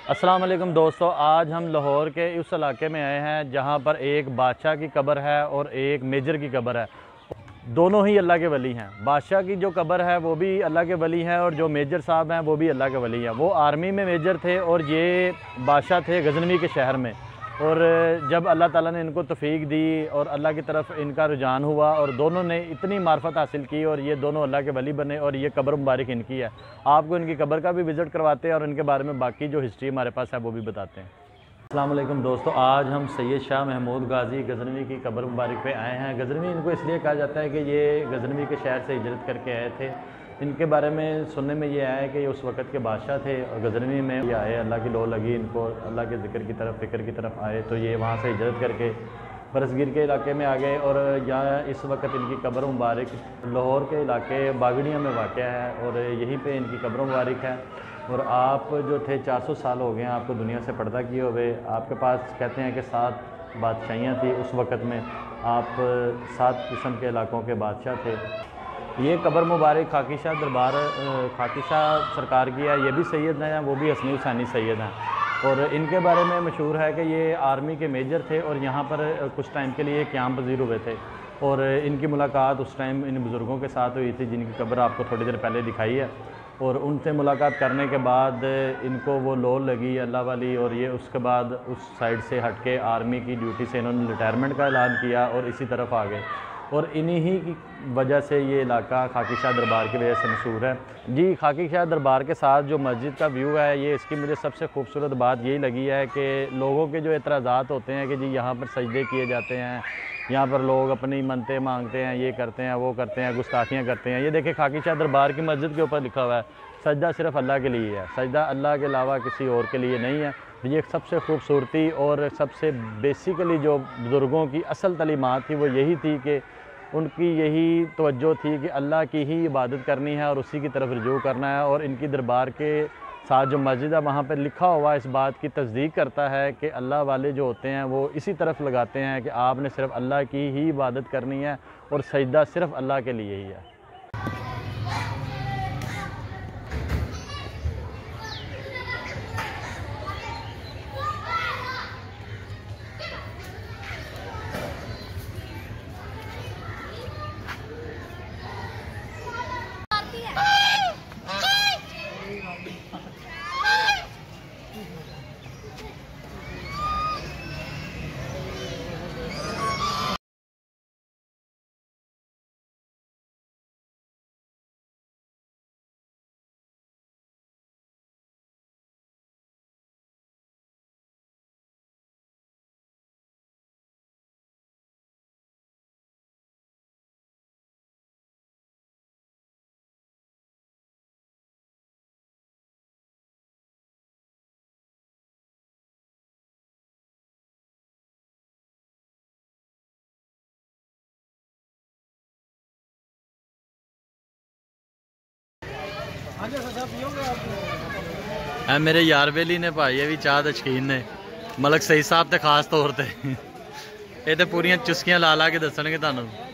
अस्सलाम वालेकुम दोस्तों, आज हम लाहौर के उस इलाके में आए हैं जहां पर एक बादशाह की कब्र है और एक मेजर की कब्र है। दोनों ही अल्लाह के वली हैं। बादशाह की जो कब्र है वो भी अल्लाह के वली हैं और जो मेजर साहब हैं वो भी अल्लाह के वली हैं। वो आर्मी में मेजर थे और ये बादशाह थे गजनवी के शहर में। और जब अल्लाह ताला ने इनको तौफीक दी और अल्लाह की तरफ इनका रुझान हुआ और दोनों ने इतनी मार्फत हासिल की और ये दोनों अल्लाह के वली बने और ये कब्र मुबारक इनकी है। आपको इनकी कब्र का भी विज़िट करवाते हैं और इनके बारे में बाकी जो हिस्ट्री हमारे पास है वो भी बताते हैं। अस्सलाम वालेकुम दोस्तों, आज हम सैयद शाह महमूद गाजी गजनवी की कब्र मुबारक पे आए हैं। गजनवी इनको इसलिए कहा जाता है कि ये गजनवी के शहर से हिजरत करके आए थे। इनके बारे में सुनने में ये आया है कि ये उस वक़्त के बादशाह थे और गजनवी में ये आए, अल्लाह की लो लगी इनको, अल्लाह के ज़िक्र की तरफ फ़िक्र की तरफ आए तो ये वहाँ से हिजरत करके बरसगिर के इलाके में आ गए। और यहाँ इस वक्त इनकी कब्र मुबारक लाहौर के इलाके बागड़ियाँ में वाक़या है और यहीं पे इनकी कब्र मुबारक है। और आप जो थे 400 साल हो गए हैं आपको दुनिया से पर्दा किए हुए। आपके पास कहते हैं कि 7 बादशाहियाँ थी उस वक़्त में, आप 7 किस्म के इलाकों के बादशाह थे। ये कब्र मुबारक खाकी शाह दरबार खाकी शाह सरकार की है। ये भी सैयद हैं, वो भी हसनी हुसैनी सैयद हैं। और इनके बारे में मशहूर है कि ये आर्मी के मेजर थे और यहाँ पर कुछ टाइम के लिए क़याम पज़ीर हुए थे। और इनकी मुलाकात उस टाइम इन बुज़ुर्गों के साथ हुई थी जिनकी कब्र आपको थोड़ी देर पहले दिखाई है। और उनसे मुलाकात करने के बाद इनको वो लो लगी अल्लाह वाली और ये उसके बाद उस साइड से हट के आर्मी की ड्यूटी से इन्होंने रिटायरमेंट का ऐलान किया और इसी तरफ आ गए। और इन्हीं ही की वजह से ये इलाका खाकी शाह दरबार की वजह से मशहूर है। जी, खाकी शाह दरबार के साथ जो मस्जिद का व्यू है ये इसकी मुझे सबसे खूबसूरत बात यही लगी है कि लोगों के जो एतराज़ात होते हैं कि जी यहाँ पर सजदे किए जाते हैं, यहाँ पर लोग अपनी मन्नतें मांगते हैं, ये करते हैं वो करते हैं, गुस्ताखियाँ करते हैं। ये देखिए खाकी शाह दरबार की मस्जिद के ऊपर लिखा हुआ है सजदा सिर्फ़ अल्लाह के लिए है, सजदा अल्लाह के अलावा किसी और के लिए नहीं है। ये सबसे खूबसूरती और सबसे बेसिकली जो बुज़ुर्गों की असल तलीमात थी वो यही थी कि उनकी यही तवज्जो थी कि अल्लाह की ही इबादत करनी है और उसी की तरफ रुजू करना है। और इनकी दरबार के साथ जो मस्जिद है वहाँ पर लिखा हुआ इस बात की तस्दीक करता है कि अल्लाह वाले जो होते हैं वो इसी तरफ लगाते हैं कि आपने सिर्फ़ अल्लाह की ही इबादत करनी है और सजदा सिर्फ़ अल्लाह के लिए ही है। मेरे यार बेली ने भाई ये भी चाह दे शकीन ने मलक सही साहब तो खास तौर पर ये तो पूरियां चुस्कियां ला ला के दसणगे तुहानू।